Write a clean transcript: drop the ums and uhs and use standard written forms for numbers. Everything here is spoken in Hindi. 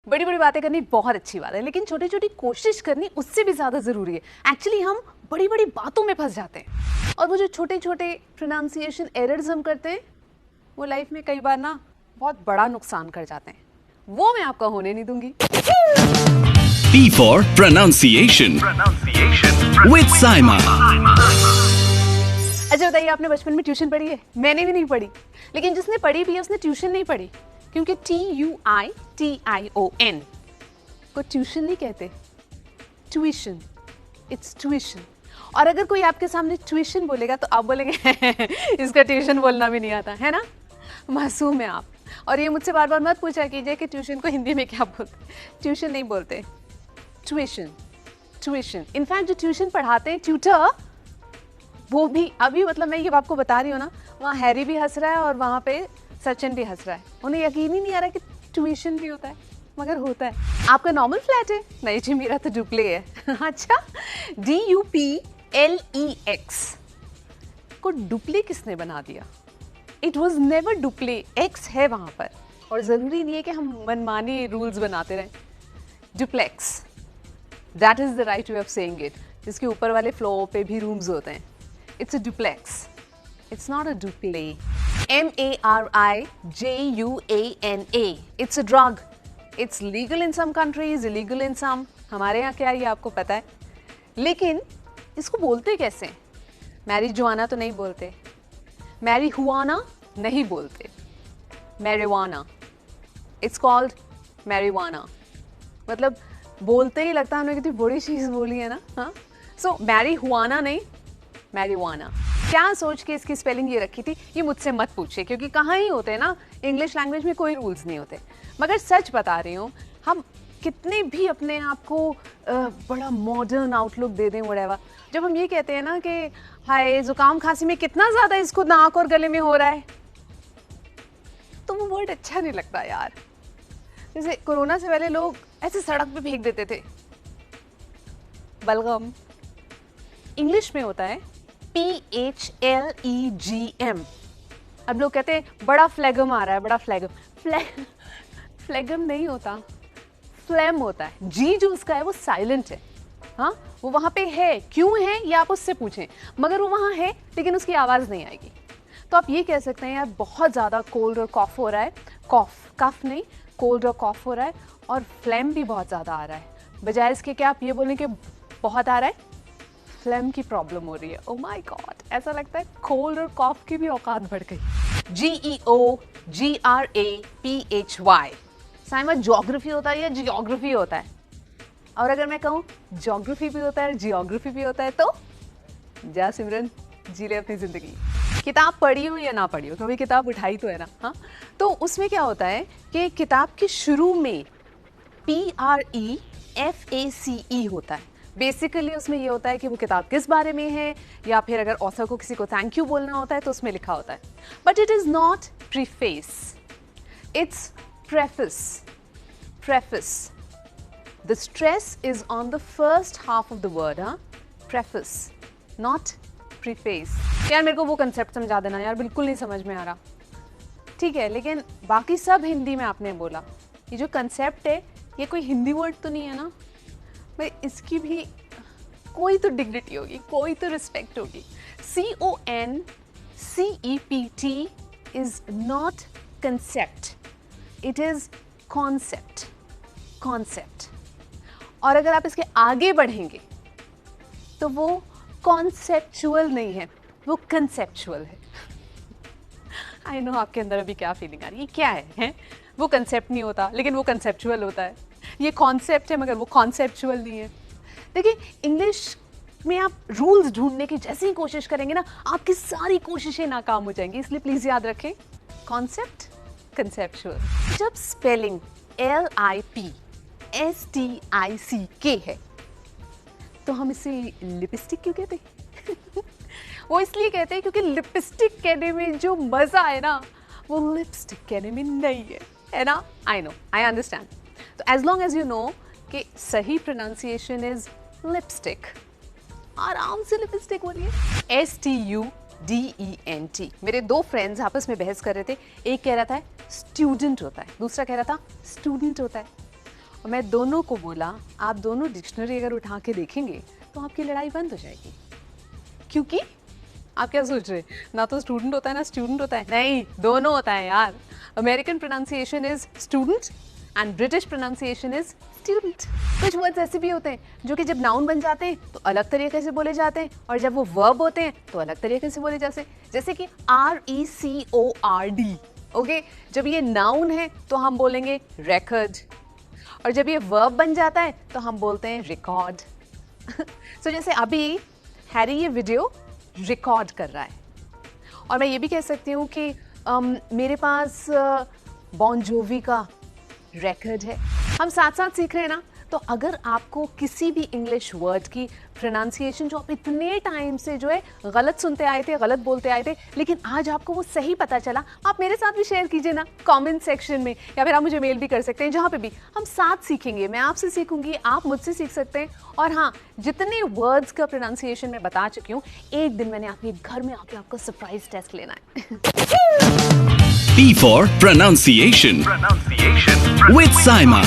बड़ी बड़ी बातें करनी बहुत अच्छी बात है, लेकिन छोटी छोटी कोशिश करनी उससे भी ज़्यादा ज़रूरी है। एक्चुअली हम बड़ी बड़ी बातों में फंस जाते हैं और वो जो छोटे छोटे प्रोनाउंसिएशन एरर्स हम करते हैं वो लाइफ में कई बार ना बहुत बड़ा नुकसान कर जाते हैं। वो मैं आपका होने नहीं दूंगी। P for pronunciation with Saima. अच्छा बताइए, आपने बचपन में ट्यूशन पढ़ी है? मैंने भी नहीं पढ़ी, लेकिन जिसने पढ़ी भी है उसने ट्यूशन नहीं पढ़ी, क्योंकि TUITION को ट्यूशन नहीं कहते, ट्यूशन, इट्स ट्यूशन। और अगर कोई आपके सामने ट्यूशन बोलेगा तो आप बोलेंगे इसका ट्यूशन बोलना भी नहीं आता है ना, मासूम है आप। और ये मुझसे बार बार मत पूछा कीजिए कि ट्यूशन को हिंदी में क्या बोलते, ट्यूशन नहीं बोलते, ट्यूशन, ट्यूशन। इनफैक्ट जो ट्यूशन पढ़ाते हैं ट्यूटर, वो भी अभी मतलब मैं ये आपको बता रही हूँ ना, वहाँ हैरी भी हंस रहा है और वहाँ पे सचिन भी हंस रहा है। उन्हें यकीन ही नहीं आ रहा कि ट्यूशन भी होता है, मगर होता है। आपका नॉर्मल फ्लैट है? नहीं जी, मेरा तो डुप्ले है। अच्छा, DUPLEX को डुप्ले किसने बना दिया? इट वॉज नेवर डुप्ले, एक्स है वहाँ पर। और ज़रूरी नहीं है कि हम मनमानी रूल्स बनाते रहें। Duplex, that is the right way of saying it. जिसके ऊपर वाले फ्लोर पे भी रूम्स होते हैं। It's a duplex. It's not a duple. MARIJUANA. It's a drug. It's legal in some countries, illegal in some. हमारे यहाँ क्या है ये आपको पता है, लेकिन इसको बोलते कैसे? मैरिजुआना तो नहीं बोलते, मैरीहुआना नहीं बोलते, मैरिवाना। It's called marijuana. मतलब बोलते ही लगता है हमने कितनी बड़ी चीज़ बोली है ना। हाँ, सो मैरीहुआना नहीं, मैरीवाना। क्या सोच के इसकी स्पेलिंग ये रखी थी ये मुझसे मत पूछिए, क्योंकि कहाँ ही होते हैं ना, इंग्लिश लैंग्वेज में कोई रूल्स नहीं होते। मगर सच बता रही हूँ, हम कितने भी अपने आप को बड़ा मॉडर्न आउटलुक दे दें व्हाटएवर, जब हम ये कहते हैं ना कि हाय जुकाम खांसी में कितना ज़्यादा इसको नाक और गले में हो रहा है, तो वो वर्ड अच्छा नहीं लगता यार। जैसे कोरोना से पहले लोग ऐसे सड़क पे फेंक देते थे बलगम, इंग्लिश में होता है PHLEGM। अब लोग कहते हैं बड़ा फ्लैगम आ रहा है, बड़ा फ्लैगम। फ्लैगम नहीं होता, फ्लैम होता है। जी जो उसका है वो साइलेंट है। हाँ, वो वहाँ पे है, क्यों है ये आप उससे पूछें, मगर वो वहाँ है लेकिन उसकी आवाज़ नहीं आएगी। तो आप ये कह सकते हैं यार बहुत ज़्यादा कोल्ड और कॉफ हो रहा है, कफ नहीं, कोल्ड और कॉफ हो रहा है, और फ्लैम भी बहुत ज़्यादा आ रहा है। बजाय इसके क्या आप ये बोलें कि बहुत आ रहा है, फ्लैम की प्रॉब्लम हो रही है। ओ माय गॉड, ऐसा लगता है कोल्ड और कॉफ की भी औकात बढ़ गई। GEOGRAPHY। साइमा, ज्योग्राफी होता है या जियोग्राफी होता है? और अगर मैं कहूँ ज्योग्राफी भी होता है, जियोग्राफी भी होता है, तो जा सिमरन, जी ले अपनी जिंदगी। किताब पढ़ी हो या ना पढ़ी हो, कभी किताब उठाई तो है ना। हाँ, तो उसमें क्या होता है कि किताब के शुरू में PREFACE होता है। बेसिकली उसमें ये होता है कि वो किताब किस बारे में है, या फिर अगर ऑथर को किसी को थैंक यू बोलना होता है तो उसमें लिखा होता है। But it is not preface, it's preface. Preface, the stress is on the first half of the word. हाँ, प्रेफिस, नॉट प्रीफेस। यार मेरे को वो कंसेप्ट समझा देना यार, बिल्कुल नहीं समझ में आ रहा। ठीक है, लेकिन बाकी सब हिंदी में आपने बोला। ये जो कंसेप्ट है ये कोई हिंदी वर्ड तो नहीं है ना भाई, इसकी भी कोई तो डिग्निटी होगी, कोई तो रिस्पेक्ट होगी। CONCEPT is not concept, it is concept. Concept. और अगर आप इसके आगे बढ़ेंगे तो वो कॉन्सेप्चुअल नहीं है, वो कंसेप्चुअल है। आई नो आपके अंदर अभी क्या फीलिंग आ रही है, क्या है? वो कंसेप्ट नहीं होता लेकिन वो कंसेप्चुअल होता है। ये कॉन्सेप्ट है मगर वो कॉन्सेप्चुअल नहीं है। देखिए, इंग्लिश में आप रूल्स ढूंढने की जैसे ही कोशिश करेंगे ना, आपकी सारी कोशिशें नाकाम हो जाएंगी। इसलिए प्लीज याद रखें, कॉन्सेप्ट, कंसेप्चुअल। जब स्पेलिंग LIPSTICK है तो हम इसे लिपस्टिक क्यों कहते हैं? वो इसलिए कहते हैं क्योंकि लिपस्टिक कहने में जो मजा है ना, वो लिपस्टिक कहने में नहीं है ना। I know, I understand. तो as long as you know कि सही प्रोनाउंसिएशन इज लिपस्टिक, आराम से लिपस्टिक बोलिए। STUDENT। मेरे दो फ्रेंड्स आपस में बहस कर रहे थे। एक कह रहा था स्टूडेंट होता है, दूसरा कह रहा था स्टूडेंट होता है। और मैं दोनों को बोला आप दोनों डिक्शनरी अगर उठा के देखेंगे तो आपकी लड़ाई बंद हो जाएगी। क्योंकि आप क्या सोच रहे हैं, ना तो स्टूडेंट होता है ना स्टूडेंट होता है, नहीं दोनों होता है यार। American pronunciation is student and British pronunciation is student. कुछ वर्ड्स ऐसे भी होते हैं जो कि जब नाउन बन जाते हैं तो अलग तरीके से बोले जाते हैं, और जब वो वर्ब होते हैं तो अलग तरीके से बोले जाते हैं। जैसे कि RECORD, ओके, जब ये नाउन है तो हम बोलेंगे रेकॉर्ड, और जब ये वर्ब बन जाता है तो हम बोलते हैं रिकॉर्ड। सो जैसे अभी हैरी ये वीडियो रिकॉर्ड कर रहा है, और मैं ये भी कह सकती हूँ कि मेरे पास बॉन जोवी का रिकॉर्ड है। हम साथ साथ सीख रहे हैं ना, तो अगर आपको किसी भी इंग्लिश वर्ड की प्रोनाउंसिएशन जो आप इतने टाइम से जो है गलत सुनते आए थे, गलत बोलते आए थे, लेकिन आज आपको वो सही पता चला, आप मेरे साथ भी शेयर कीजिए ना कमेंट सेक्शन में, या फिर आप मुझे मेल भी कर सकते हैं, जहाँ पे भी हम साथ सीखेंगे। मैं आपसे सीखूंगी, आप मुझसे सीख सकते हैं। और हाँ, जितने वर्ड्स का प्रोनाउंसिएशन मैं बता चुकी हूँ, एक दिन मैंने आपके घर में आके आपको सरप्राइज टेस्ट लेना है। P for pronunciation. With Saima.